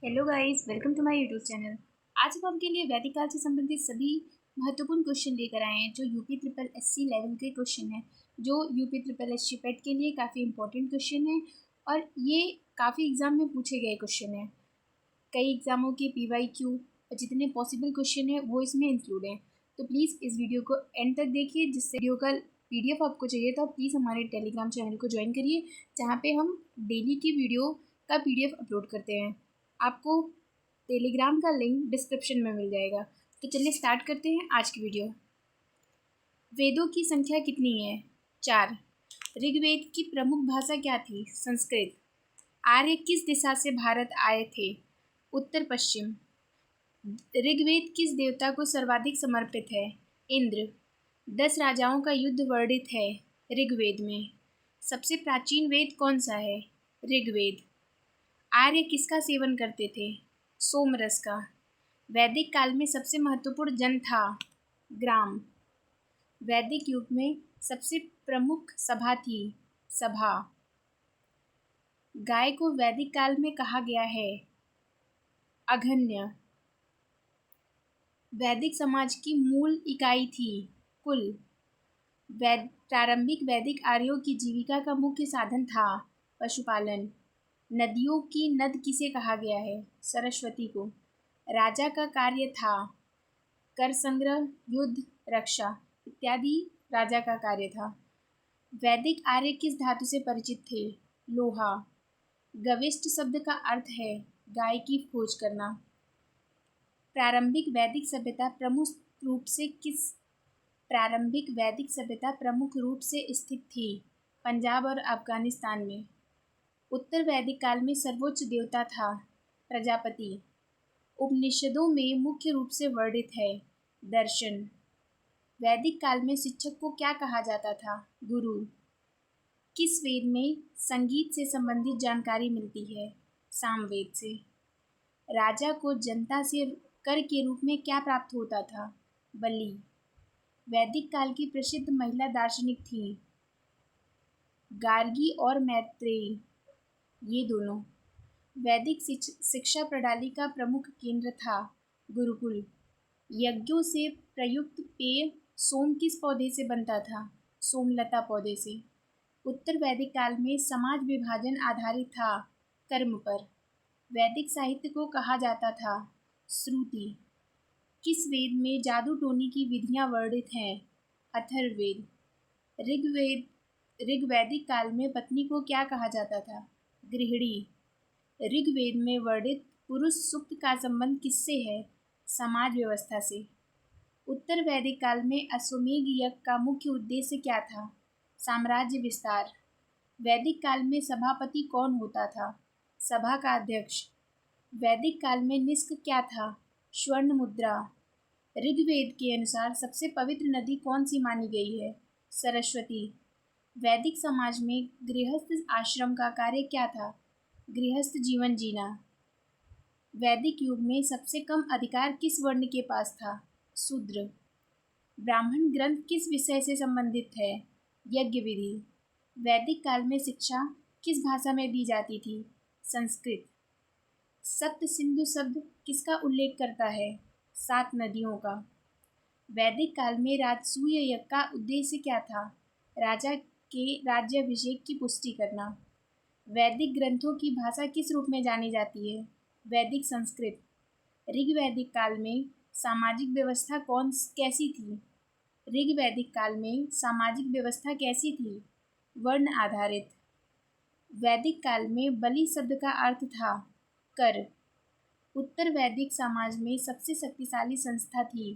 Hello guys, welcome to my YouTube channel. आज हम आपके लिए वैदिक काल से संबंधित सभी महत्वपूर्ण क्वेश्चन लेकर आए हैं जो यूपी ट्रिपल एससी लेवल के क्वेश्चन हैं, जो यूपी ट्रिपल एससी पेट के लिए काफ़ी इंपॉर्टेंट क्वेश्चन है और ये काफ़ी एग्जाम में पूछे गए क्वेश्चन हैं। कई एग्जामों के PYQ और जितने पॉसिबल क्वेश्चन हैं वो इसमें इंक्लूड हैं। तो प्लीज़ इस वीडियो को एंड तक देखिए। जिससे वीडियो का PDF आपको चाहिए तो आप प्लीज़ हमारे टेलीग्राम चैनल को ज्वाइन करिए, जहाँ पे हम डेली की वीडियो का PDF अपलोड करते हैं। आपको टेलीग्राम का लिंक डिस्क्रिप्शन में मिल जाएगा। तो चलिए स्टार्ट करते हैं आज की वीडियो। वेदों की संख्या कितनी है? 4। ऋग्वेद की प्रमुख भाषा क्या थी? संस्कृत। आर्य किस दिशा से भारत आए थे? उत्तर पश्चिम। ऋग्वेद किस देवता को सर्वाधिक समर्पित है? इंद्र। 10 राजाओं का युद्ध वर्णित है ऋग्वेद में। सबसे प्राचीन वेद कौन सा है? ऋग्वेद। आर्य किसका सेवन करते थे? सोमरस का। वैदिक काल में सबसे महत्वपूर्ण जन था? ग्राम। वैदिक युग में सबसे प्रमुख सभा थी? सभा। गाय को वैदिक काल में कहा गया है? अघन्य। वैदिक समाज की मूल इकाई थी? कुल। प्रारंभिक वैदिक आर्यों की जीविका का मुख्य साधन था? पशुपालन। नदियों की नद किसे कहा गया है? सरस्वती को। राजा का कार्य था? कर संग्रह, युद्ध, रक्षा इत्यादि राजा का कार्य था। वैदिक आर्य किस धातु से परिचित थे? लोहा। गविष्ट शब्द का अर्थ है गाय की खोज करना। प्रारंभिक वैदिक सभ्यता प्रमुख रूप से स्थित थी? पंजाब और अफगानिस्तान में। उत्तर वैदिक काल में सर्वोच्च देवता था? प्रजापति। उपनिषदों में मुख्य रूप से वर्णित है? दर्शन। वैदिक काल में शिक्षक को क्या कहा जाता था? गुरु। किस वेद में संगीत से संबंधित जानकारी मिलती है? सामवेद से। राजा को जनता से कर के रूप में क्या प्राप्त होता था? बलि। वैदिक काल की प्रसिद्ध महिला दार्शनिक थी? गार्गी और मैत्रेयी, ये दोनों। वैदिक शिक्षा प्रणाली का प्रमुख केंद्र था? गुरुकुल। यज्ञों से प्रयुक्त पेय सोम किस पौधे से बनता था? सोमलता पौधे से। उत्तर वैदिक काल में समाज विभाजन आधारित था? कर्म पर। वैदिक साहित्य को कहा जाता था? श्रुति। किस वेद में जादू टोनी की विधियां वर्णित हैं? अथर्ववेद। ऋग्वैदिक काल में पत्नी को क्या कहा जाता था? गृहिणी। ऋग्वेद में वर्णित पुरुष सूक्त का संबंध किससे है? समाज व्यवस्था से। उत्तर वैदिक काल में अश्वमेध यज्ञ का मुख्य उद्देश्य क्या था? साम्राज्य विस्तार। वैदिक काल में सभापति कौन होता था? सभा का अध्यक्ष। वैदिक काल में निष्क क्या था? स्वर्ण मुद्रा। ऋग्वेद के अनुसार सबसे पवित्र नदी कौन सी मानी गई है? सरस्वती। वैदिक समाज में गृहस्थ आश्रम का कार्य क्या था? गृहस्थ जीवन जीना। वैदिक युग में सबसे कम अधिकार किस वर्ण के पास था? शूद्र। ब्राह्मण ग्रंथ किस विषय से संबंधित है? यज्ञ विधि। वैदिक काल में शिक्षा किस भाषा में दी जाती थी? संस्कृत। सप्त सिंधु शब्द किसका उल्लेख करता है? 7 नदियों का। वैदिक काल में राजसूय यज्ञ का उद्देश्य क्या था? राजा के राज्याभिषेक की पुष्टि करना। वैदिक ग्रंथों की भाषा किस रूप में जानी जाती है? वैदिक संस्कृत। ऋग्वैदिक काल में सामाजिक व्यवस्था कैसी थी? ऋग्वैदिक काल में सामाजिक व्यवस्था कैसी थी? वर्ण आधारित। वैदिक काल में बलि शब्द का अर्थ था? कर। उत्तर वैदिक समाज में सबसे शक्तिशाली संस्था थी?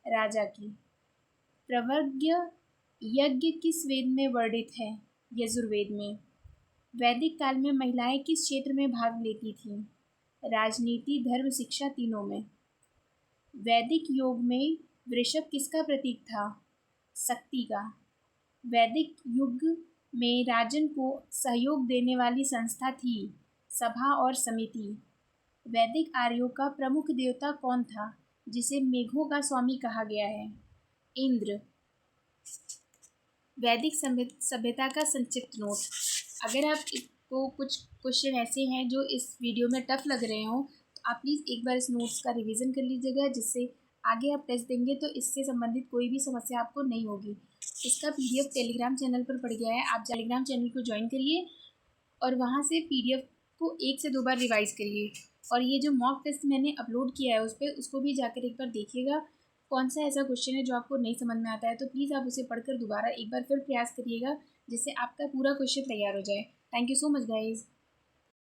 राजा की। प्रवर्ग्य यज्ञ किस वेद में वर्णित है? यजुर्वेद में। वैदिक काल में महिलाएं किस क्षेत्र में भाग लेती थीं? राजनीति, धर्म, शिक्षा तीनों में। वैदिक योग में वृषभ किसका प्रतीक था? शक्ति का। वैदिक युग में राजन को सहयोग देने वाली संस्था थी? सभा और समिति। वैदिक आर्यों का प्रमुख देवता कौन था जिसे मेघों का स्वामी कहा गया है? इंद्र। वैदिक सभ्यता का संक्षिप्त नोट। अगर आपको कुछ क्वेश्चन ऐसे हैं जो इस वीडियो में टफ लग रहे हो आप प्लीज़ एक बार इस नोट्स का रिवीजन कर लीजिएगा, जिससे आगे आप टेस्ट देंगे तो इससे संबंधित कोई भी समस्या आपको नहीं होगी। इसका पीडीएफ टेलीग्राम चैनल पर पड़ गया है, आप टेलीग्राम चैनल को ज्वाइन करिए और वहाँ से पीडीएफ को 1 से 2 बार रिवाइज करिए। और ये जो मॉक टेस्ट मैंने अपलोड किया है उस पर, उसको भी जाकर एक बार देखिएगा कौन सा ऐसा क्वेश्चन है जो आपको नहीं समझ में आता है, तो प्लीज़ आप उसे पढ़कर दोबारा एक बार फिर प्रयास करिएगा, जिससे आपका पूरा क्वेश्चन तैयार हो जाए। Thank you so much guys.